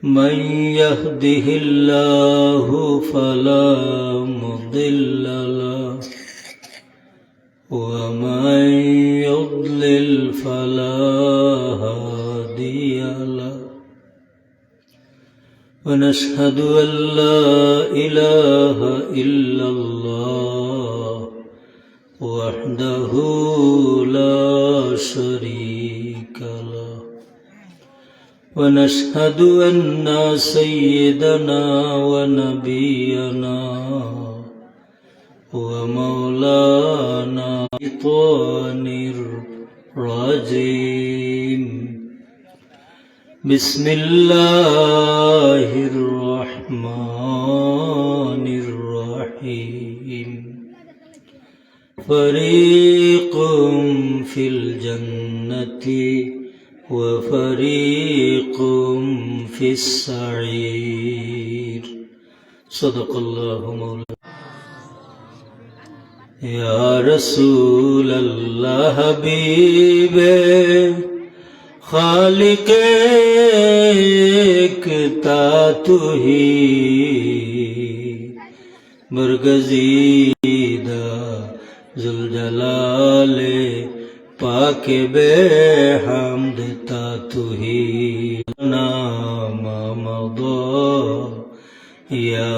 من يهده الله فلا مضل له ومن يضلل فلا هادي له ونشهد أن لا إله إلا الله وحده لا شريك له ونشهد أن سيدنا ونبينا ومولانا الشيطان الرجيم بسم الله الرحمن الرحيم فريق في الجنة وفريق في السعير صدق الله مولانا يا رسول الله حبيبे खालिक एकता तू ही बरगज़ीदा जुल जलाले पाके बेहम्द ता तू ही नाम मदो या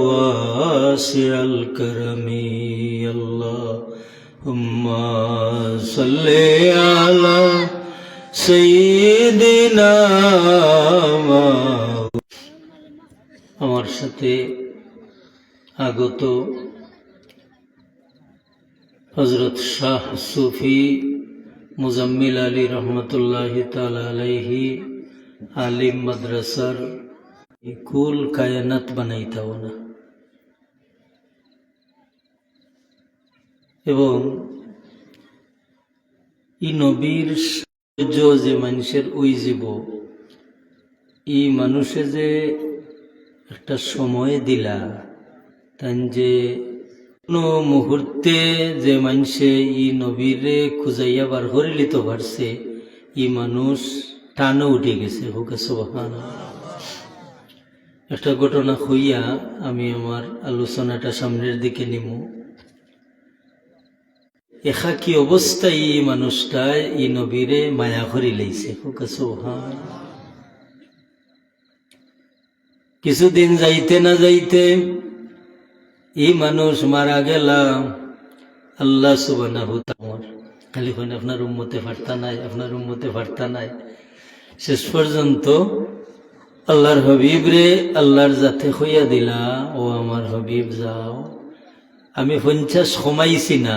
वासिअल करमी अल्लाहुम्मा सल्ली अला सय्यिदिना আমার সাথে আগত হযরত শাহ সুফি মুজাম্মিল আলী রহমতুল্লাহি তাআলা আলাইহি আলিম মাদ্রাসার কুল কায়নাত বানাইতাও না এবং ই নবীর যে মানুষের ওই জীব এই মানুষে যে একটা সময় দিলা তাই যে কোনো মুহূর্তে যে মানুষে ই নবীরে খুঁজাইয়া বার করে লিতে পারছে ই মানুষ টানে উঠে গেছে হুকা সুবহানাল্লাহ। একটা ঘটনা হইয়া আমি আমার আলোচনাটা সামনের দিকে নিব। একাকী অবস্থায় এই মানুষটায় এই নবীরে মায়া করে লইছে হুকা সুবহানাল্লাহ। কিছুদিন যাইতে না যাইতে এই মানুষ মারা গেলাম। আল্লাহ সুবহানাহু তাআলা খালি কোন আপনার উম্মতে ফারতা নাই, আপনার উম্মতে ফারতা নাই। শেষ পর্যন্ত আল্লাহর হাবিব রে আল্লাহর জাতে হইয়া দিলা, ও আমার হাবিব যাও, আমি 50 কমাইছি না,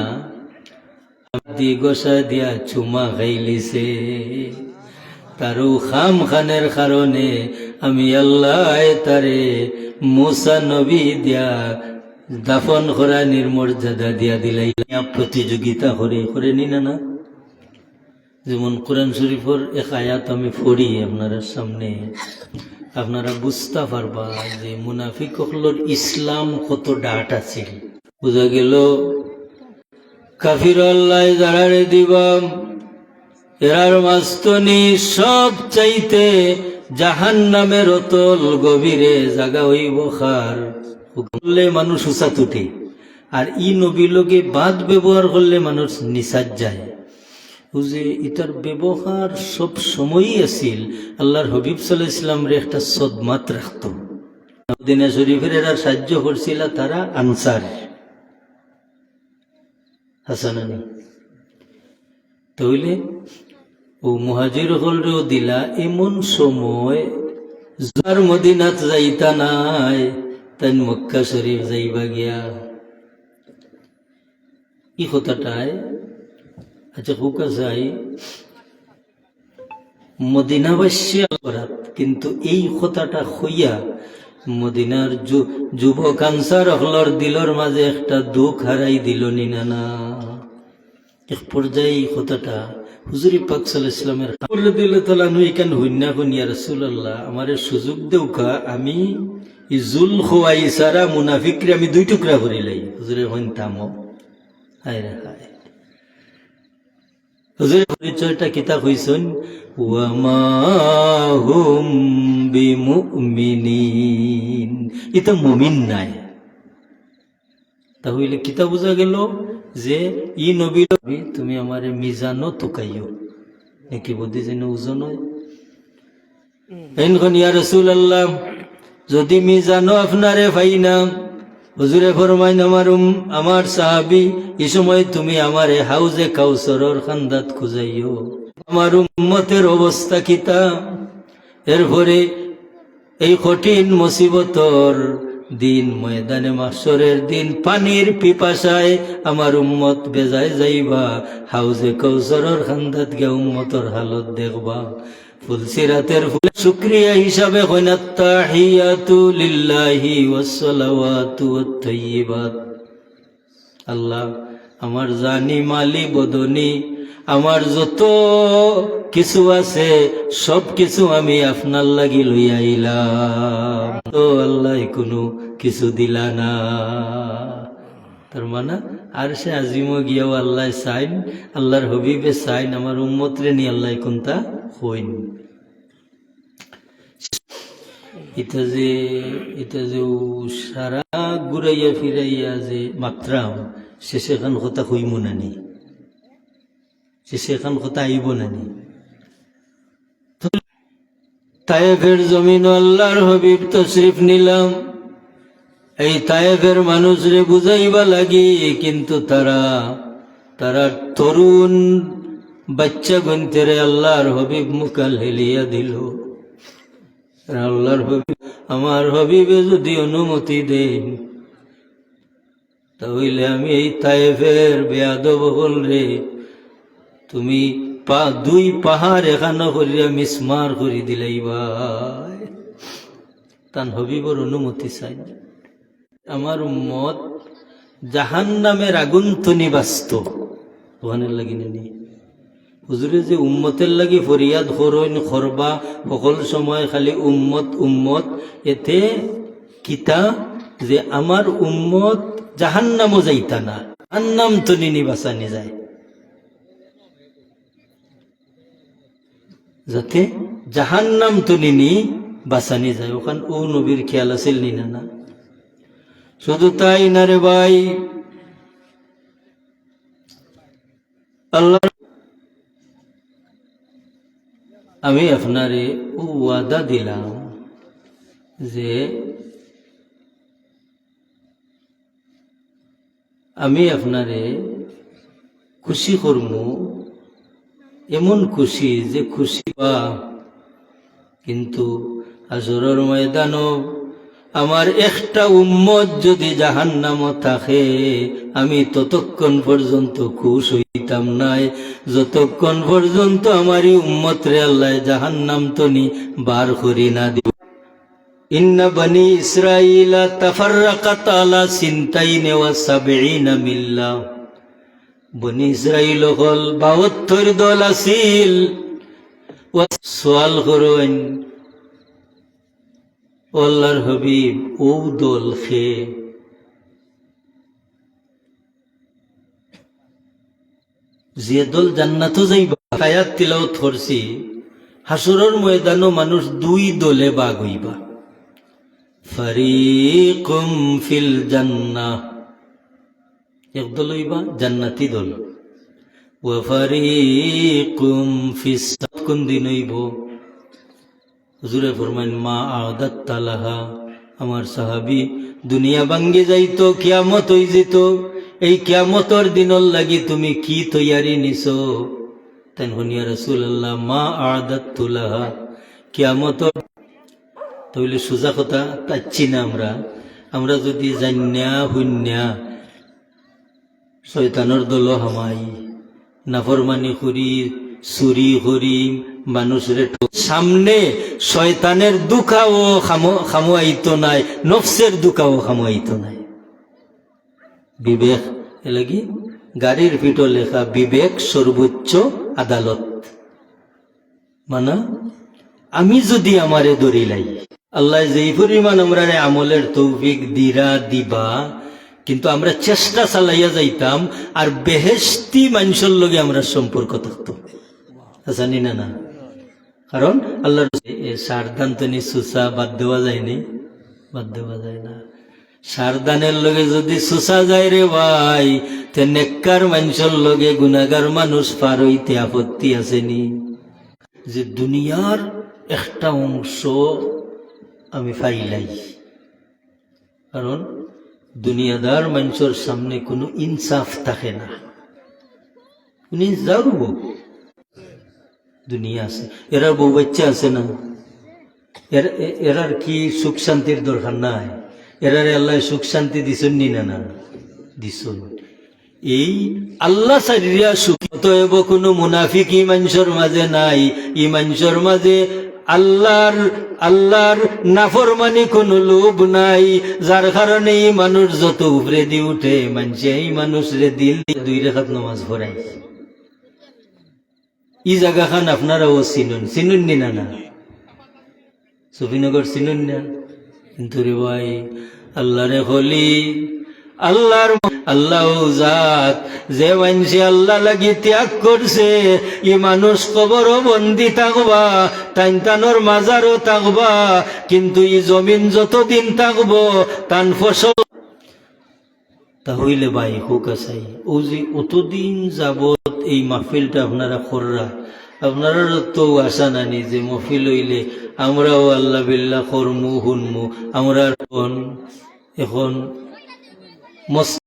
দি গোসা দিয়া চুমা খাইলিছে, তারও খাম খানের কারণে আমি আল্লাহ তারে মুসা নবী দিয়া দাফন করা নির্মর্যাদা দিয়া দিলাই। প্রতিযোগিতা করে নি না না, যেমন কোরআন শরীফের এক আয়াত আমি পড়ি আপনারা সামনে, আপনারা বুঝতে পারবা যে মুনাফিক হলোর ইসলাম কত ডাট আছে। বুঝা গেল কাফির আল্লাহ যারারে দিবাম এরার মাস্তনি সব চাইতে জাহান্নামের অতল গভীরে জাগা হইব খার। করলে মানুষ উসাত উঠে, আর ই নবী লোকে বাদ ব্যবহার করলে মানুষ নিসাজ যায়। বুঝে ইটার ব্যবহার সব সময়ই আছিল। আল্লাহর হাবিব সাল্লাল্লাহু আলাইহি ওয়াসাল্লাম রে একটা সদমাত রাখত। মদিনা শরীফের এরা সাহায্য করছিল, তারা আনসার হাসানানি তইলে ও মুহাজির হলরেও দিলা এমন সময় যার মদিনাত যাইতা নাই, তাই মক্কা শরীফ যাইবা গিয়া। ই কথাটায় আচ্ছা হুকা যাই মদিনাবাসী অপরাধ, কিন্তু এই কথাটা হইয়া মদিনার যুবক আনসার হলর দিলর মাঝে একটা দুঃখ হারাই দিল নিনা না। এক পর্যায়ে এই কথাটা হুজুরি পাক সাল্লাল্লাহু আলাইহি ওয়াসাল্লামের বলে দিল, তালা নুই কেন হইনা কোন ইয়া রাসূলুল্লাহ, আমারে সুযোগ দেউকা, আমি ইজুল খোয়াই সারা মুনাফিকরে আমি 2 টুকরা করিলাই। হুজুরে হইন থামো, হায় রে হায়। হুজুরের পরিচয়টা কিতা কইছেন, ওয়া মা হুম বিমুমিনিন, এটা মুমিন নাই। তাহলে কিতা বোঝা গেল যে ই নবী, তুমি আমারে মিজানো তুকাইও নাকি বুদ্ধি যেন ওজন হয়। ইয়া রাসূলুল্লাহ, যদি মিজানো আপনারে পাই না, হুজুরে ফরমাইন আমার সাহাবী, এই সময় তুমি আমারে হাউজে কাউসারের খান্দাত খুঁজাইও, আমার উম্মতের অবস্থা কিতা। এরপরে এই কঠিন মুসিবতর দিন, ময়দানে মাহশরের দিন, পানির পিপাসায় আমার উম্মত বেজায় যাইবা, হাউজে কাউসারের খান্দাত গিয়া উম্মতর হালত দেখবা। ফুলসিরাতের ফুল শুকরিয়া হিসাবে কইনা তাহিয়াতু লিল্লাহি ওয়াস সালাওয়াতু ওয়াত তাইয়্যিবাত। আল্লাহ, আমার জানি মালি বদনি, আমার যত কিছু আছে সব কিছু আমি আপনার লাগি লইয়া আইলাম, তো আল্লাহ কোনো কিছু দিলা না। তার মানে আর সে আজিম গিয়াও আল্লাহ চাইন, আল্লাহর হবিবে চাইন, আমার উম্মতরে নি আল্লাহ কোনটা হইন। এটা যে সারা ঘুরাইয়া ফিরাইয়া যে মাত্রাম, শেষে খান কথা হইব নানি, শেষে খান কথা আইব নানি। তায়েফের জমিন আল্লাহর হবিব তশরিফ নিলাম, এই তায়েফের মানুষরে বুঝাইবা লাগি, কিন্তু তারা তরুণ বাচ্চা গন্তেরে আল্লাহর হবিব মুকাল হেলিয়া দিল। আল্লাহর হবিব, আমার হবিবে যদি অনুমতি দেন, তাহলে আমি এই তায়েফের বেয়াদব হল রে, তুমি দুই পাহাড় এখানো করিয়া মিসমার করি দিলাই ভাই। তান হবিবর অনুমতি চাই। আমার উম্মত জাহান্নামের আগুন তো নিবাস্ত ওখানের লাগি নেই। হুজুরে যে উম্মতের লাগি ফরিয়াদ করবা সকল সময় খালি উম্মত উম্মত, এতে কিতা যে আমার উম্মত জাহান্নামও যাইতা না, জাহান্নাম তো নিবাসানি যায়, যাতে জাহান্নাম তো নিনি বাসানি যায়। ওখান ও নবীর খেয়াল আছিল নি না? শুধু তাই না রে ভাই, আল্লাহ আমি আপনারে ওয়াদা দিলাম যে আমি আপনারে খুশি করবো, এমন খুশি যে খুশি বা, কিন্তু হাসরের ময়দানও আমার একটা উম্মত যদি জাহান্নামে থাকে, আমি ততক্ষণ পর্যন্ত খুশ হইতাম নাই যতক্ষণ পর্যন্ত আমারই উম্মত রে আল্লাহ জাহান্নাম তনি বার করি না দিব। ইন্না বনি ইসরাইলা তাফাররাকাত আলা সিনতাইন ওয়া সাবঈনা মিল্লা, বনি ইসরাইল হল ৭২ দল আছিল। সোয়াল করেন আল্লাহর হবিব, ও দল খে যে দল জান্নাতও যাইবা। আয়াত তিলাওয়াত করছি, হাসরের ময়দানও মানুষ দুই দলে ভাগ হইবা, ফারিকুম ফিল জান্নাহ, এক দল হইবা জান্নাতি দল, ওয়া ফারিকুম ফিস সাত, কোন দিন হইব? হুজুরে ফরমাইন মা আদাত্তা লাহা, আমার সাহাবী দুনিয়া ভাঙ্গে যাইতো, কিয়ামত হই যেত, এই কিয়ামতর দিনর লাগি তুমি কি তৈয়ারি নিছো? তাই ইয়া রাসূলুল্লাহ মা আদাত্তু লাহা, কিয়ামতর। তাহলে সোজা কথা তাচ্ছি না আমরা যদি জান্না হুন্না শয়তানের দল হামাই, নাফরমানি করি, চুরি করি, মানুষের সামনে শয়তানের দুঃখাও খামুয়াইতো নাই, নফসের দুঃখাও খামুয়াইতো নাই। বিবেক এলাকি গাড়ির পিঠো লেখা, বিবেক সর্বোচ্চ আদালত। মানে আমি যদি আমারে দরিলাই, আল্লাহ যেই পরিমাণ আমরা আমলের তৌফিক দিবা, কিন্তু আমরা চেষ্টা চালাইয়া যাইতাম আর বেহেশতি মানুষের লগে আমরা সম্পর্ক থাকতো, জানি না না। কারণ আল্লাহর সারদান তো সুসা বাদ দেওয়া যায়নি, বাদ দেওয়া যায় না। সারদানের লগে যদি সুসা যায় রে ভাই, তে নেককার মানুষের লগে গুনাহগার মানুষ পার হইতে আপত্তি আসেনি। যে দুনিয়ার একটা অংশ আমি পাইলাই, কারণ দুনিয়াদার মানুষের সামনে কোনো ইনসাফ থাকে না, উনি যারব দুনিয়া আছে, এরার বউ বাচ্চা আছে না, এরার কি সুখ শান্তির দরকার নাই? এরারে আল্লাহ সুখ শান্তি দিছেন নি না? না দিছেন। এই আল্লাহ সারিয়া সুখ অতএব কোনো মুনাফিক ই মানুষের মাঝে নাই, ই মানুষের মাঝে আল্লাহর নাফরমানি কোনো লোভ নাই, যার কারণে এই মানুষ যত উপরে দিয়ে উঠে মানুষে এই মানুষরে দিল দিয়ে 2 রাকাত নামাজ পড়াই। এই জায়গা খান আপনারাও চিনুন নি না? না সফিনগর চিনুন না? কিন্তু রে ভাই আল্লাহরে হলি আল্লাহ জাত যে মানুষে আল্লাহ লাগি ত্যাগ করছে, ই মানুষ কবরও বন্দি থাকবা, টাইনটানোর মাজারও থাকবা, কিন্তু ই জমিন যতদিন থাকবো তান ফসল। তাহলে ভাই হোক আসাই ও যে অতদিন যাবত এই মাহফিলটা আপনারা কররা, আপনারা তো আশা নানি যে মাহফিল হইলে আমরাও আল্লাহ বিল্লাহ করমু শুনমু। আমরা এখন